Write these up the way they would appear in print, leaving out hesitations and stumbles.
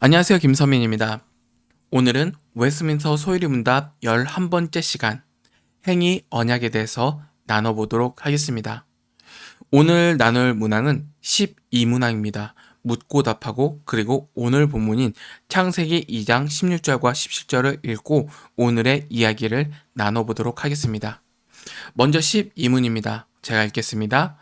안녕하세요. 김서민입니다. 오늘은 웨스트민스터 소율이 문답 11번째 시간 행위 언약에 대해서 나눠보도록 하겠습니다. 오늘 나눌 문항은 12문항입니다. 묻고 답하고 그리고 오늘 본문인 창세기 2장 16절과 17절을 읽고 오늘의 이야기를 나눠보도록 하겠습니다. 먼저 12문입니다. 제가 읽겠습니다.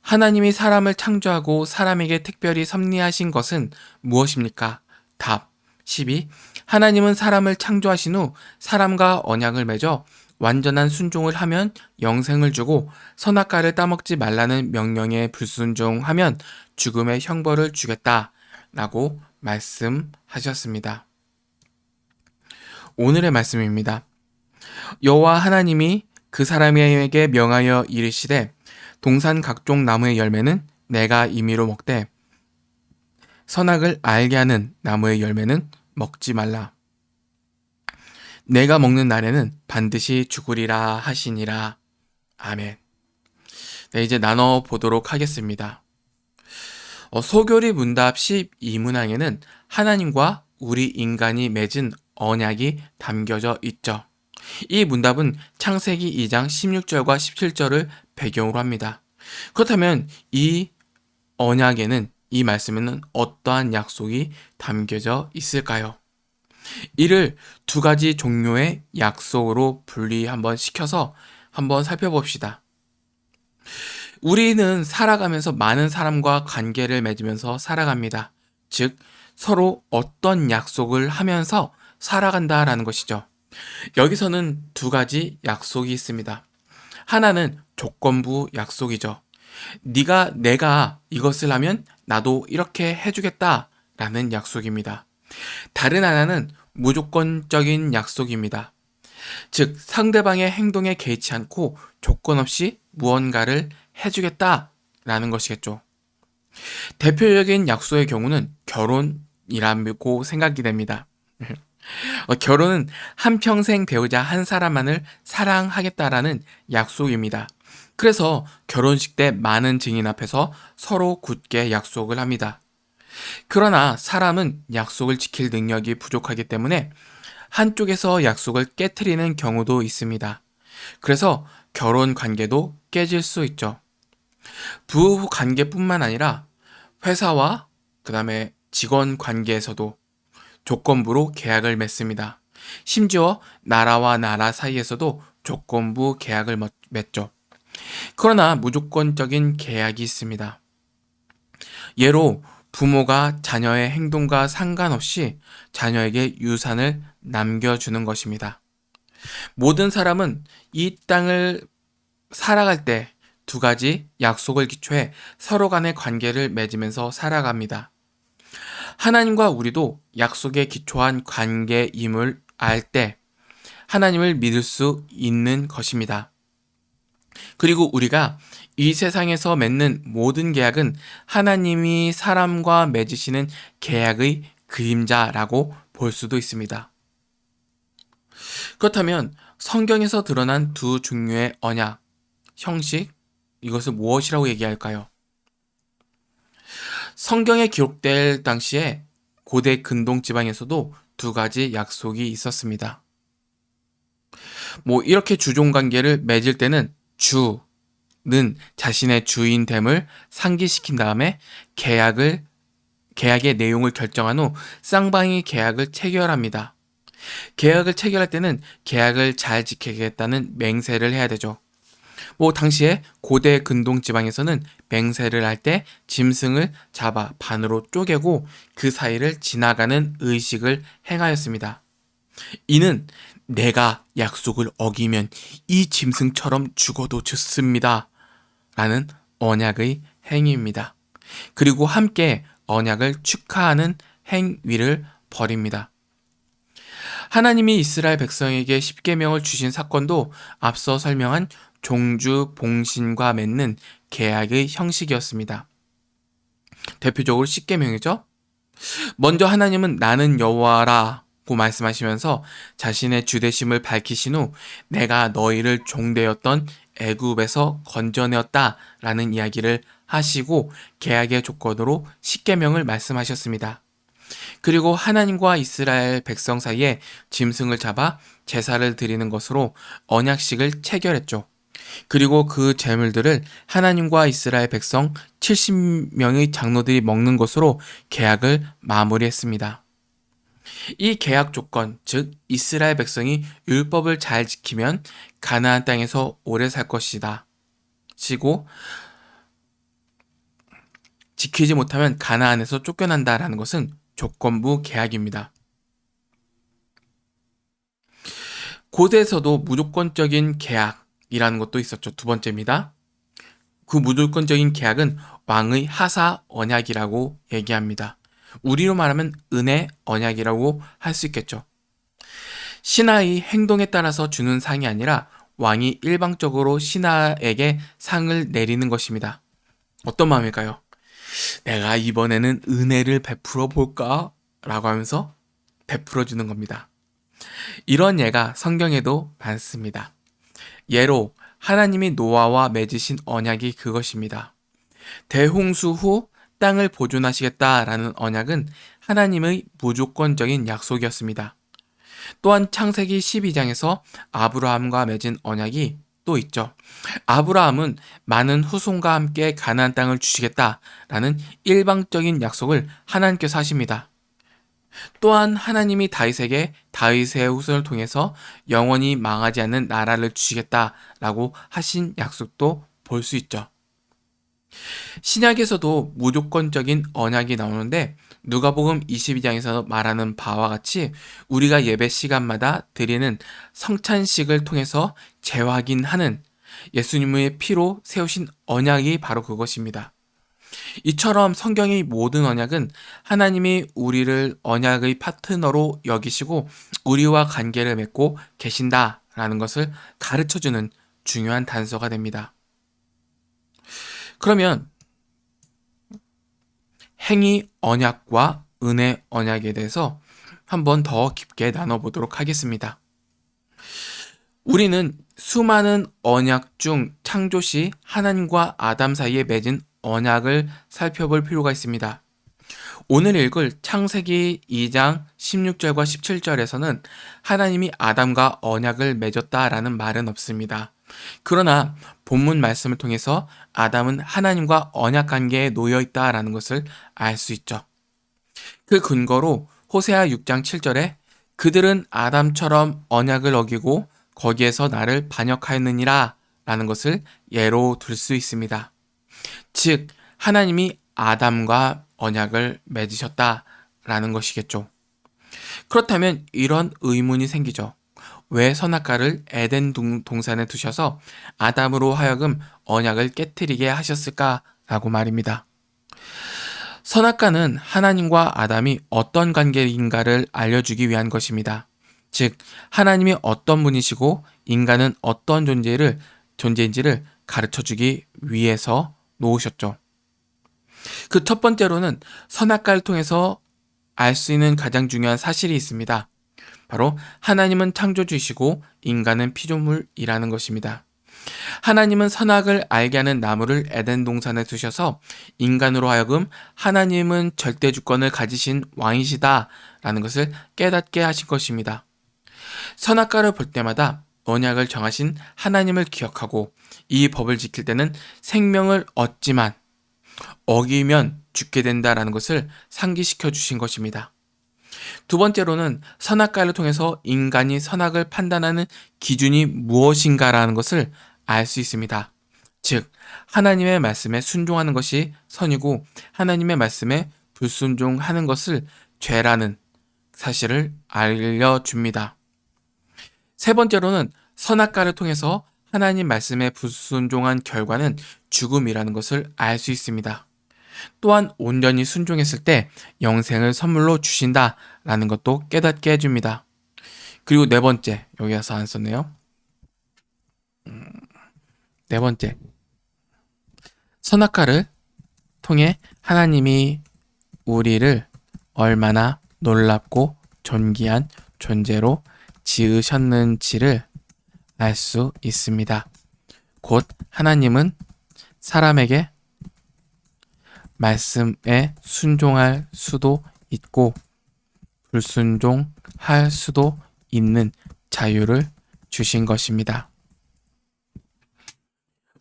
하나님이 사람을 창조하고 사람에게 특별히 섭리하신 것은 무엇입니까? 답. 12. 하나님은 사람을 창조하신 후 사람과 언약을 맺어 완전한 순종을 하면 영생을 주고 선악과를 따먹지 말라는 명령에 불순종하면 죽음의 형벌을 주겠다 라고 말씀하셨습니다. 오늘의 말씀입니다. 여호와 하나님이 그 사람에게 명하여 이르시되 동산 각종 나무의 열매는 내가 임의로 먹되 선악을 알게 하는 나무의 열매는 먹지 말라. 내가 먹는 날에는 반드시 죽으리라 하시니라. 아멘. 네, 이제 나눠보도록 하겠습니다. 소교리 문답 12문항에는 하나님과 우리 인간이 맺은 언약이 담겨져 있죠. 이 문답은 창세기 2장 16절과 17절을 배경으로 합니다. 그렇다면 이 언약에는 이 말씀에는 어떠한 약속이 담겨져 있을까요? 이를 두 가지 종류의 약속으로 분리 한번 시켜서 한번 살펴봅시다. 우리는 살아가면서 많은 사람과 관계를 맺으면서 살아갑니다. 즉, 서로 어떤 약속을 하면서 살아간다라는 것이죠. 여기서는 두 가지 약속이 있습니다. 하나는 조건부 약속이죠. 내가 이것을 하면 나도 이렇게 해주겠다라는 약속입니다. 다른 하나는 무조건적인 약속입니다. 즉, 상대방의 행동에 개의치 않고 조건 없이 무언가를 해주겠다라는 것이겠죠. 대표적인 약속의 경우는 결혼이라고 생각이 됩니다. 결혼은 한평생 배우자 한 사람만을 사랑하겠다라는 약속입니다. 그래서 결혼식 때 많은 증인 앞에서 서로 굳게 약속을 합니다. 그러나 사람은 약속을 지킬 능력이 부족하기 때문에 한쪽에서 약속을 깨트리는 경우도 있습니다. 그래서 결혼 관계도 깨질 수 있죠. 부부 관계뿐만 아니라 회사와 그다음에 직원 관계에서도 조건부로 계약을 맺습니다. 심지어 나라와 나라 사이에서도 조건부 계약을 맺죠. 그러나 무조건적인 계약이 있습니다. 예로 부모가 자녀의 행동과 상관없이 자녀에게 유산을 남겨주는 것입니다. 모든 사람은 이 땅을 살아갈 때 두 가지 약속을 기초해 서로 간의 관계를 맺으면서 살아갑니다. 하나님과 우리도 약속에 기초한 관계임을 알 때 하나님을 믿을 수 있는 것입니다. 그리고 우리가 이 세상에서 맺는 모든 계약은 하나님이 사람과 맺으시는 계약의 그림자라고 볼 수도 있습니다. 그렇다면 성경에서 드러난 두 종류의 언약, 형식, 이것을 무엇이라고 얘기할까요? 성경에 기록될 당시에 고대 근동 지방에서도 두 가지 약속이 있었습니다. 이렇게 주종 관계를 맺을 때는 주는 자신의 주인됨을 상기시킨 다음에 계약의 내용을 결정한 후 쌍방이 계약을 체결합니다. 계약을 체결할 때는 계약을 잘 지키겠다는 맹세를 해야 되죠. 당시에 고대 근동 지방에서는 맹세를 할 때 짐승을 잡아 반으로 쪼개고 그 사이를 지나가는 의식을 행하였습니다. 이는 내가 약속을 어기면 이 짐승처럼 죽어도 좋습니다. 라는 언약의 행위입니다. 그리고 함께 언약을 축하하는 행위를 벌입니다. 하나님이 이스라엘 백성에게 십계명을 주신 사건도 앞서 설명한 종주 봉신과 맺는 계약의 형식이었습니다. 대표적으로 십계명이죠. 먼저 하나님은 나는 여호와라고 말씀하시면서 자신의 주되심을 밝히신 후 내가 너희를 종되었던 애굽에서 건져내었다라는 이야기를 하시고 계약의 조건으로 십계명을 말씀하셨습니다. 그리고 하나님과 이스라엘 백성 사이에 짐승을 잡아 제사를 드리는 것으로 언약식을 체결했죠. 그리고 그 제물들을 하나님과 이스라엘 백성 70명의 장로들이 먹는 것으로 계약을 마무리했습니다. 이 계약 조건, 즉 이스라엘 백성이 율법을 잘 지키면 가나안 땅에서 오래 살 것이다. 시고 지키지 못하면 가나안에서 쫓겨난다라는 것은 조건부 계약입니다. 고대에서도 무조건적인 계약이라는 것도 있었죠. 두 번째입니다. 그 무조건적인 계약은 왕의 하사 언약이라고 얘기합니다. 우리로 말하면 은혜 언약이라고 할 수 있겠죠. 신하의 행동에 따라서 주는 상이 아니라 왕이 일방적으로 신하에게 상을 내리는 것입니다. 어떤 마음일까요? 내가 이번에는 은혜를 베풀어 볼까? 라고 하면서 베풀어 주는 겁니다. 이런 예가 성경에도 많습니다. 예로 하나님이 노아와 맺으신 언약이 그것입니다. 대홍수 후 땅을 보존하시겠다라는 언약은 하나님의 무조건적인 약속이었습니다. 또한 창세기 12장에서 아브라함과 맺은 언약이 또 있죠. 아브라함은 많은 후손과 함께 가나안 땅을 주시겠다라는 일방적인 약속을 하나님께서 하십니다. 또한 하나님이 다윗에게 다윗의 후손을 통해서 영원히 망하지 않는 나라를 주시겠다라고 하신 약속도 볼 수 있죠. 신약에서도 무조건적인 언약이 나오는데 누가복음 22장에서 말하는 바와 같이 우리가 예배 시간마다 드리는 성찬식을 통해서 재확인하는 예수님의 피로 세우신 언약이 바로 그것입니다. 이처럼 성경의 모든 언약은 하나님이 우리를 언약의 파트너로 여기시고 우리와 관계를 맺고 계신다라는 것을 가르쳐주는 중요한 단서가 됩니다. 그러면 행위 언약과 은혜 언약에 대해서 한번 더 깊게 나눠보도록 하겠습니다. 우리는 수많은 언약 중 창조 시 하나님과 아담 사이에 맺은 언약을 살펴볼 필요가 있습니다. 오늘 읽을 창세기 2장 16절과 17절에서는 하나님이 아담과 언약을 맺었다라는 말은 없습니다. 그러나 본문 말씀을 통해서 아담은 하나님과 언약 관계에 놓여 있다라는 것을 알 수 있죠. 그 근거로 호세아 6장 7절에 그들은 아담처럼 언약을 어기고 거기에서 나를 반역하였느니라 라는 것을 예로 들 수 있습니다. 즉 하나님이 아담과 언약을 맺으셨다라는 것이겠죠. 그렇다면 이런 의문이 생기죠. 왜 선악과를 에덴 동산에 두셔서 아담으로 하여금 언약을 깨트리게 하셨을까라고 말입니다. 선악과는 하나님과 아담이 어떤 관계인가를 알려주기 위한 것입니다. 즉 하나님이 어떤 분이시고 인간은 어떤 존재인지를 가르쳐주기 위해서 놓으셨죠. 그 첫 번째로는 선악과를 통해서 알 수 있는 가장 중요한 사실이 있습니다. 바로 하나님은 창조주이시고 인간은 피조물이라는 것입니다. 하나님은 선악을 알게 하는 나무를 에덴 동산에 두셔서 인간으로 하여금 하나님은 절대 주권을 가지신 왕이시다라는 것을 깨닫게 하신 것입니다. 선악과를 볼 때마다 언약을 정하신 하나님을 기억하고 이 법을 지킬 때는 생명을 얻지만 어기면 죽게 된다라는 것을 상기시켜 주신 것입니다. 두 번째로는 선악과를 통해서 인간이 선악을 판단하는 기준이 무엇인가라는 것을 알 수 있습니다. 즉 하나님의 말씀에 순종하는 것이 선이고 하나님의 말씀에 불순종하는 것을 죄라는 사실을 알려줍니다. 세 번째로는 선악과를 통해서 하나님 말씀에 불순종한 결과는 죽음이라는 것을 알 수 있습니다. 또한 온전히 순종했을 때 영생을 선물로 주신다라는 것도 깨닫게 해줍니다. 그리고 네 번째, 여기서 안 썼네요. 네 번째, 선악과를 통해 하나님이 우리를 얼마나 놀랍고 존귀한 존재로 지으셨는지를 알 수 있습니다. 곧 하나님은 사람에게 말씀에 순종할 수도 있고 불순종할 수도 있는 자유를 주신 것입니다.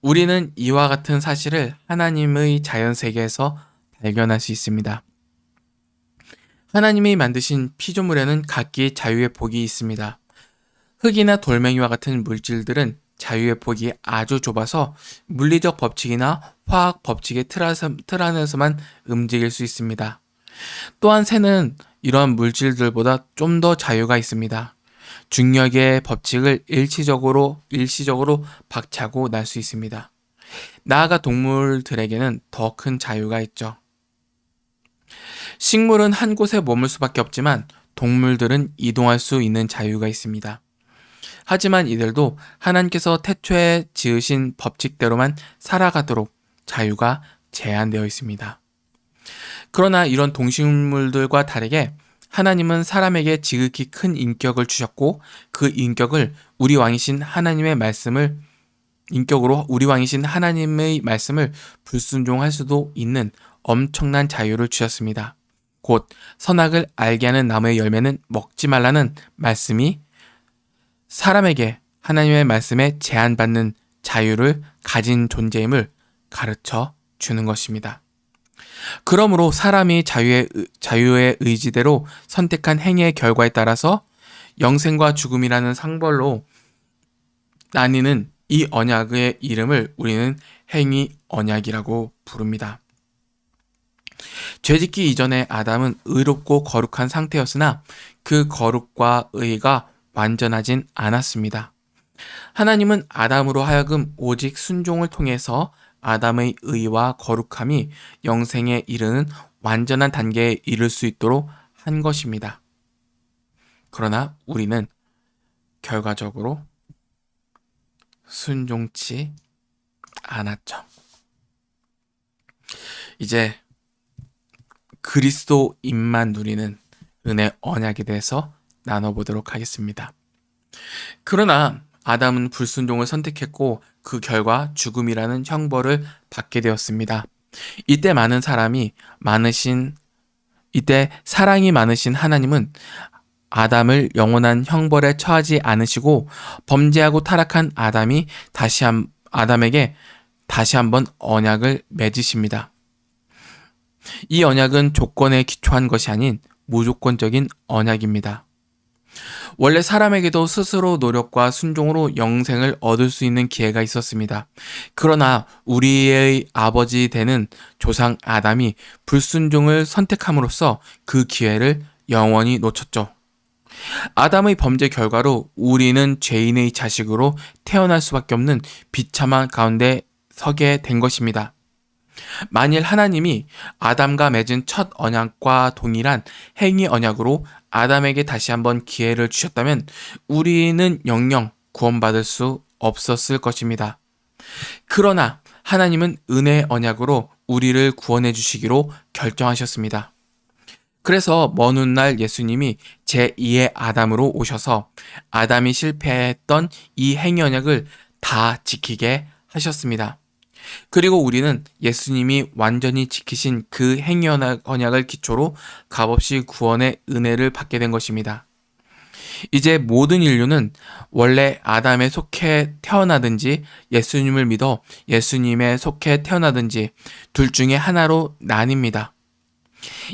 우리는 이와 같은 사실을 하나님의 자연 세계에서 발견할 수 있습니다. 하나님이 만드신 피조물에는 각기 자유의 폭이 있습니다. 흙이나 돌멩이와 같은 물질들은 자유의 폭이 아주 좁아서 물리적 법칙이나 화학 법칙의 틀 안에서만 움직일 수 있습니다. 또한 새는 이러한 물질들보다 좀 더 자유가 있습니다. 중력의 법칙을 일시적으로 박차고 날 수 있습니다. 나아가 동물들에게는 더 큰 자유가 있죠. 식물은 한 곳에 머물 수밖에 없지만 동물들은 이동할 수 있는 자유가 있습니다. 하지만 이들도 하나님께서 태초에 지으신 법칙대로만 살아가도록 자유가 제한되어 있습니다. 그러나 이런 동식물들과 다르게 하나님은 사람에게 지극히 큰 인격을 주셨고 그 인격을 우리 왕이신 하나님의 말씀을 불순종할 수도 있는 엄청난 자유를 주셨습니다. 곧 선악을 알게 하는 나무의 열매는 먹지 말라는 말씀이 사람에게 하나님의 말씀에 제한받는 자유를 가진 존재임을 가르쳐 주는 것입니다. 그러므로 사람이 자유의 의지대로 선택한 행위의 결과에 따라서 영생과 죽음이라는 상벌로 나뉘는 이 언약의 이름을 우리는 행위 언약이라고 부릅니다. 죄짓기 이전에 아담은 의롭고 거룩한 상태였으나 그 거룩과 의가 완전하진 않았습니다. 하나님은 아담으로 하여금 오직 순종을 통해서 아담의 의와 거룩함이 영생에 이르는 완전한 단계에 이를 수 있도록 한 것입니다. 그러나 우리는 결과적으로 순종치 않았죠. 이제 그리스도인만 누리는 은혜 언약에 대해서 나눠보도록 하겠습니다. 그러나 아담은 불순종을 선택했고 그 결과 죽음이라는 형벌을 받게 되었습니다. 이때 사랑이 많으신 하나님은 아담을 영원한 형벌에 처하지 않으시고 범죄하고 타락한 아담에게 다시 한번 언약을 맺으십니다. 이 언약은 조건에 기초한 것이 아닌 무조건적인 언약입니다. 원래 사람에게도 스스로 노력과 순종으로 영생을 얻을 수 있는 기회가 있었습니다. 그러나 우리의 아버지 되는 조상 아담이 불순종을 선택함으로써 그 기회를 영원히 놓쳤죠. 아담의 범죄 결과로 우리는 죄인의 자식으로 태어날 수밖에 없는 비참한 가운데 서게 된 것입니다. 만일 하나님이 아담과 맺은 첫 언약과 동일한 행위 언약으로 아담에게 다시 한번 기회를 주셨다면 우리는 영영 구원받을 수 없었을 것입니다. 그러나 하나님은 은혜의 언약으로 우리를 구원해 주시기로 결정하셨습니다. 그래서 먼 훗날 예수님이 제2의 아담으로 오셔서 아담이 실패했던 이 행위 언약을 다 지키게 하셨습니다. 그리고 우리는 예수님이 완전히 지키신 그 행위 언약을 기초로 값없이 구원의 은혜를 받게 된 것입니다. 이제 모든 인류는 원래 아담에 속해 태어나든지 예수님을 믿어 예수님에 속해 태어나든지 둘 중에 하나로 나뉩니다.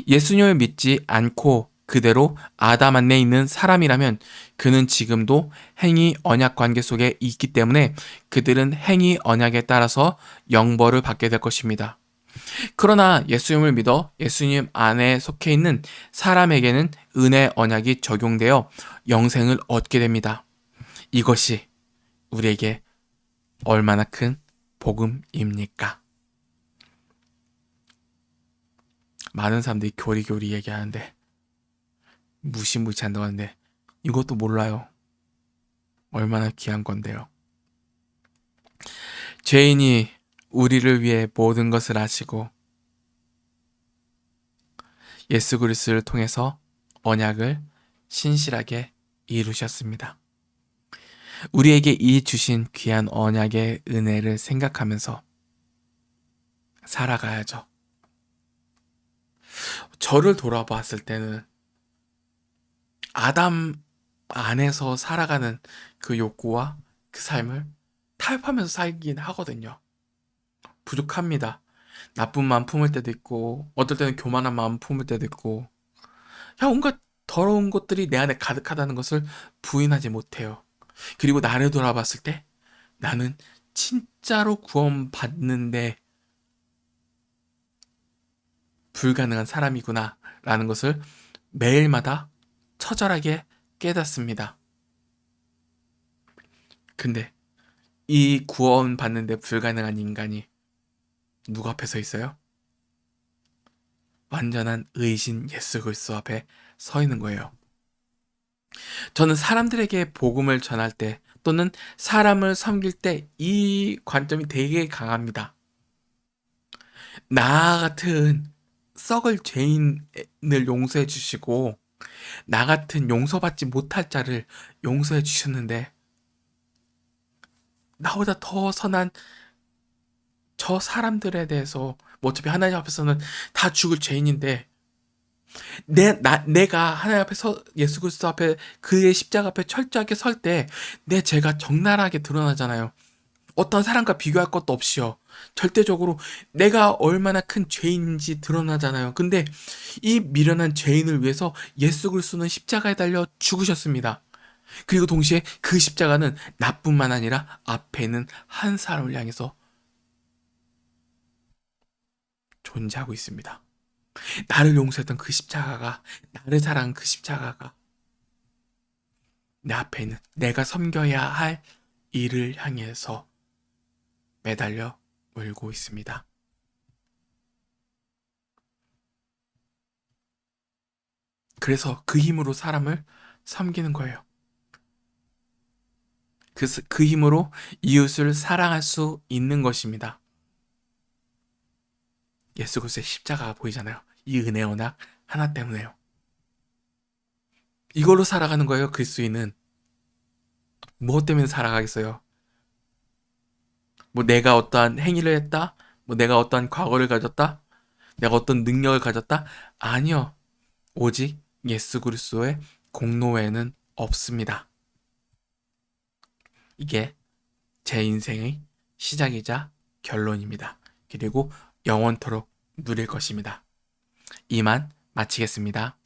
예수님을 믿지 않고 그대로 아담 안에 있는 사람이라면 그는 지금도 행위 언약 관계 속에 있기 때문에 그들은 행위 언약에 따라서 영벌을 받게 될 것입니다. 그러나 예수님을 믿어 예수님 안에 속해 있는 사람에게는 은혜 언약이 적용되어 영생을 얻게 됩니다. 이것이 우리에게 얼마나 큰 복음입니까? 많은 사람들이 교리 얘기하는데 무시한다고 하는데 이것도 몰라요. 얼마나 귀한 건데요. 죄인이 우리를 위해 모든 것을 하시고 예수 그리스도를 통해서 언약을 신실하게 이루셨습니다. 우리에게 이 주신 귀한 언약의 은혜를 생각하면서 살아가야죠. 저를 돌아봤을 때는 아담 안에서 살아가는 그 욕구와 그 삶을 타협하면서 살긴 하거든요. 부족합니다. 나쁜 마음 품을 때도 있고, 어떨 때는 교만한 마음 품을 때도 있고, 온갖 더러운 것들이 내 안에 가득하다는 것을 부인하지 못해요. 그리고 나를 돌아봤을 때 나는 진짜로 구원받는데 불가능한 사람이구나 라는 것을 매일마다 처절하게 깨닫습니다. 근데 이 구원받는데 불가능한 인간이 누구 앞에 서 있어요? 완전한 의신 예수 그리스도 앞에 서 있는 거예요. 저는 사람들에게 복음을 전할 때 또는 사람을 섬길 때 이 관점이 되게 강합니다. 나 같은 썩을 죄인을 용서해 주시고 나 같은 용서받지 못할 자를 용서해 주셨는데 나보다 더 선한 저 사람들에 대해서 뭐 어차피 하나님 앞에서는 다 죽을 죄인인데 내가 하나님 앞에 예수 그리스도 앞에 그의 십자가 앞에 철저하게 설 때 내 죄가 적나라하게 드러나잖아요. 어떤 사람과 비교할 것도 없이요. 절대적으로 내가 얼마나 큰 죄인인지 드러나잖아요. 근데 이 미련한 죄인을 위해서 예수 그리스도는 십자가에 달려 죽으셨습니다. 그리고 동시에 그 십자가는 나뿐만 아니라 앞에 있는 한 사람을 향해서 존재하고 있습니다. 나를 용서했던 그 십자가가, 나를 사랑한 그 십자가가 내 앞에 있는 내가 섬겨야 할 일을 향해서 매달려 울고 있습니다. 그래서 그 힘으로 사람을 섬기는 거예요. 그 힘으로 이웃을 사랑할 수 있는 것입니다. 예수 그리스도의 십자가가 보이잖아요. 이 은혜 언약 하나 때문에요. 이걸로 살아가는 거예요. 그리스도인은. 무엇 때문에 살아가겠어요? 뭐 내가 어떠한 행위를 했다? 뭐 내가 어떠한 과거를 가졌다? 내가 어떤 능력을 가졌다? 아니요. 오직 예수 그리스도의 공로 외에는 없습니다. 이게 제 인생의 시작이자 결론입니다. 그리고 영원토록 누릴 것입니다. 이만 마치겠습니다.